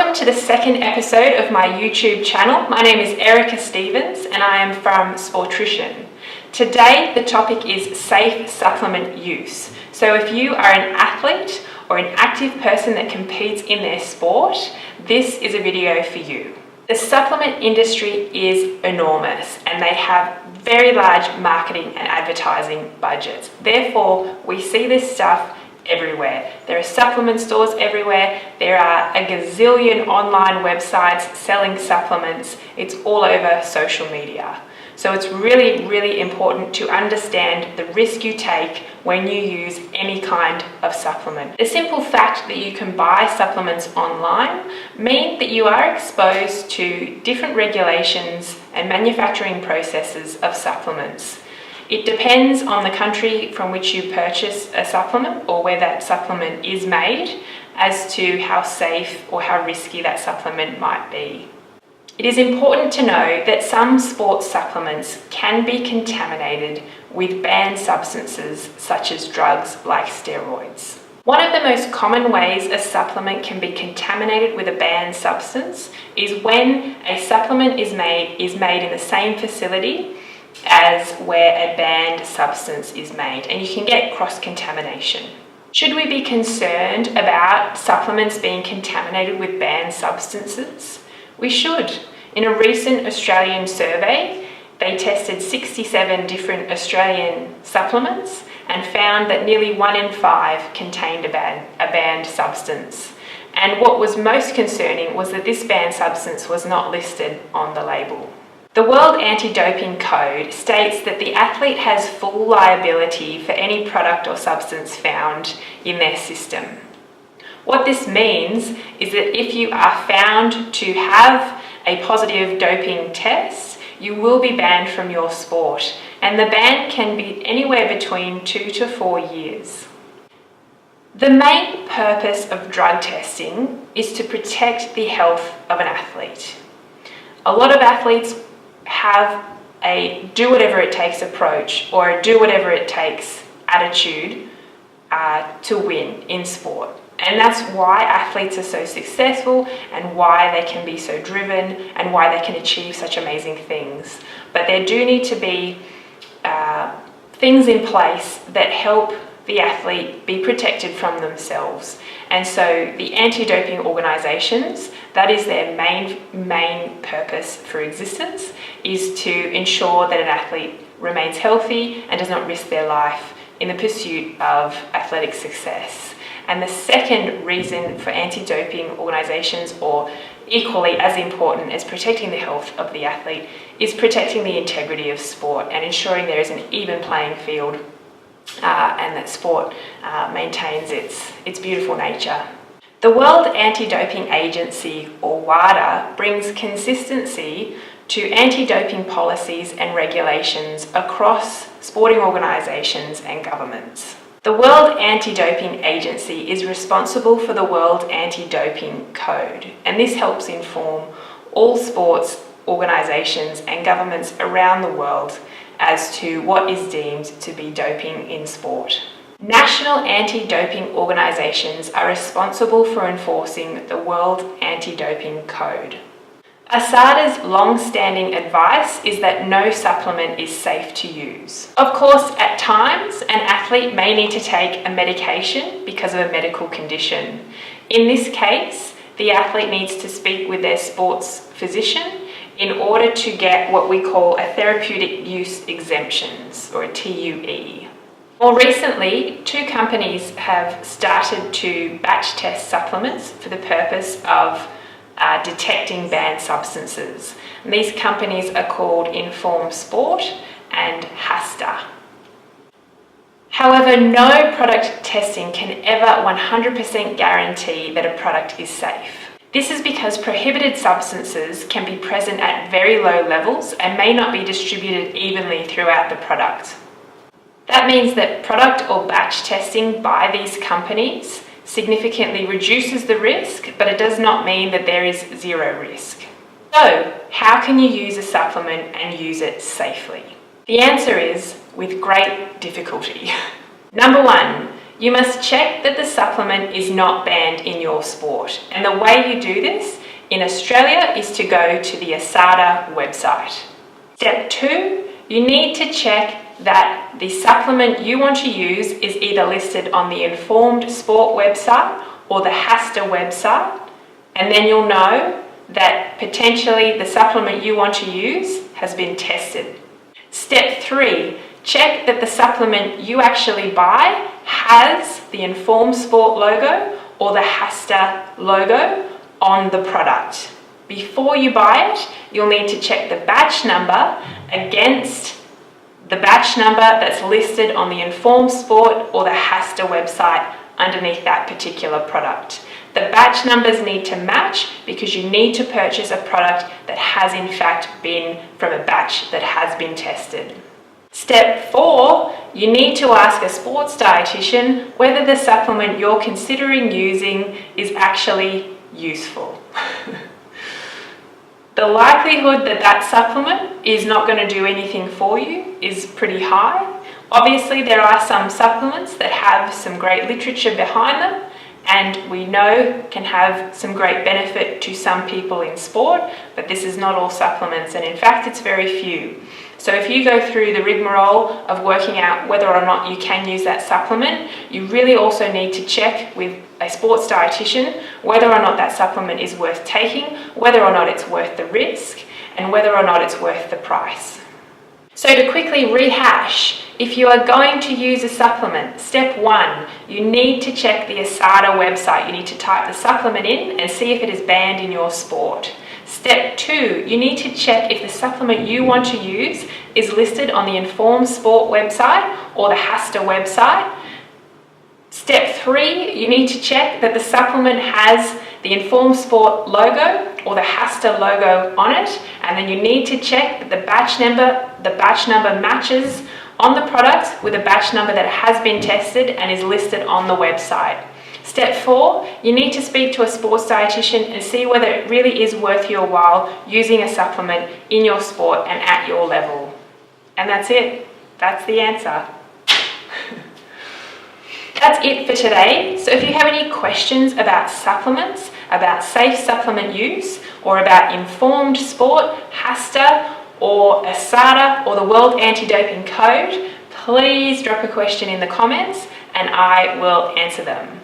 Welcome to the second episode of my YouTube channel. My name is Erica Stevens and I am from Sportrition. Today the topic is safe supplement use. So if you are an athlete or an active person that competes in their sport, this is a video for you. The supplement industry is enormous and they have very large marketing and advertising budgets. Therefore, we see this stuff everywhere. There are supplement stores everywhere. There are a gazillion online websites selling supplements. It's all over social media. So it's really important to understand the risk you take when you use any kind of supplement. The simple fact that you can buy supplements online means that you are exposed to different regulations and manufacturing processes of supplements. It depends on the country from which you purchase a supplement or where that supplement is made as to how safe or how risky that supplement might be. It is important to know that some sports supplements can be contaminated with banned substances such as drugs like steroids. One of the most common ways a supplement can be contaminated with a banned substance is when a supplement is made in the same facility as where a banned substance is made, and you can get cross-contamination. Should we be concerned about supplements being contaminated with banned substances? We should. In a recent Australian survey, they tested 67 different Australian supplements and found that nearly 1 in 5 contained a banned substance. And what was most concerning was that this banned substance was not listed on the label. The World Anti-Doping Code states that the athlete has full liability for any product or substance found in their system. What this means is that if you are found to have a positive doping test, you will be banned from your sport, and the ban can be anywhere between 2 to 4 years. The main purpose of drug testing is to protect the health of an athlete. A lot of athletes have a do whatever it takes approach or a do whatever it takes attitude to win in sport. And that's why athletes are so successful and why they can be so driven and why they can achieve such amazing things. But there do need to be things in place that help the athlete be protected from themselves. And so the anti-doping organisations, that is their main purpose for existence, is to ensure that an athlete remains healthy and does not risk their life in the pursuit of athletic success. And the second reason for anti-doping organisations, or equally as important as protecting the health of the athlete, is protecting the integrity of sport and ensuring there is an even playing field and that sport maintains its beautiful nature. The World Anti-Doping Agency, or WADA, brings consistency to anti-doping policies and regulations across sporting organisations and governments. The World Anti-Doping Agency is responsible for the World Anti-Doping Code, and this helps inform all sports organisations and governments around the world as to what is deemed to be doping in sport. National anti-doping organisations are responsible for enforcing the World Anti-Doping Code. ASADA's long-standing advice is that no supplement is safe to use. Of course, at times, an athlete may need to take a medication because of a medical condition. In this case, the athlete needs to speak with their sports physician in order to get what we call a therapeutic use exemptions, or a TUE. More recently, 2 companies have started to batch test supplements for the purpose of detecting banned substances. And these companies are called Inform Sport and HASTA. However, no product testing can ever 100% guarantee that a product is safe. This is because prohibited substances can be present at very low levels and may not be distributed evenly throughout the product. That means that product or batch testing by these companies significantly reduces the risk, but it does not mean that there is zero risk. So, how can you use a supplement and use it safely? The answer is with great difficulty. Number 1, you must check that the supplement is not banned in your sport. And the way you do this in Australia is to go to the ASADA website. Step 2, you need to check that the supplement you want to use is either listed on the Informed Sport website or the HASTA website, and then you'll know that potentially the supplement you want to use has been tested. Step 3, check that the supplement you actually buy has the Informed Sport logo or the HASTA logo on the product. Before you buy it, you'll need to check the batch number against the batch number that's listed on the Informed Sport or the HASTA website underneath that particular product. The batch numbers need to match because you need to purchase a product that has in fact been from a batch that has been tested. Step 4, you need to ask a sports dietitian whether the supplement you're considering using is actually useful. The likelihood that that supplement is not going to do anything for you is pretty high. Obviously, there are some supplements that have some great literature behind them and we know can have some great benefit to some people in sport, but this is not all supplements, and in fact it's very few. So if you go through the rigmarole of working out whether or not you can use that supplement, you really also need to check with a sports dietitian whether or not that supplement is worth taking, whether or not it's worth the risk, and whether or not it's worth the price. So to quickly rehash, if you are going to use a supplement, step 1, you need to check the ASADA website. You need to type the supplement in and see if it is banned in your sport. Step 2, you need to check if the supplement you want to use is listed on the Informed Sport website or the HASTA website. Step 3, you need to check that the supplement has the Informed Sport logo or the HASTA logo on it, and then you need to check that the batch number matches on the product with a batch number that has been tested and is listed on the website. Step 4, you need to speak to a sports dietitian and see whether it really is worth your while using a supplement in your sport and at your level. And that's it. That's the answer. That's it for today. So if you have any questions about supplements, about safe supplement use, or about Informed Sport, HASTA, or ASADA, or the World Anti-Doping Code, please drop a question in the comments and I will answer them.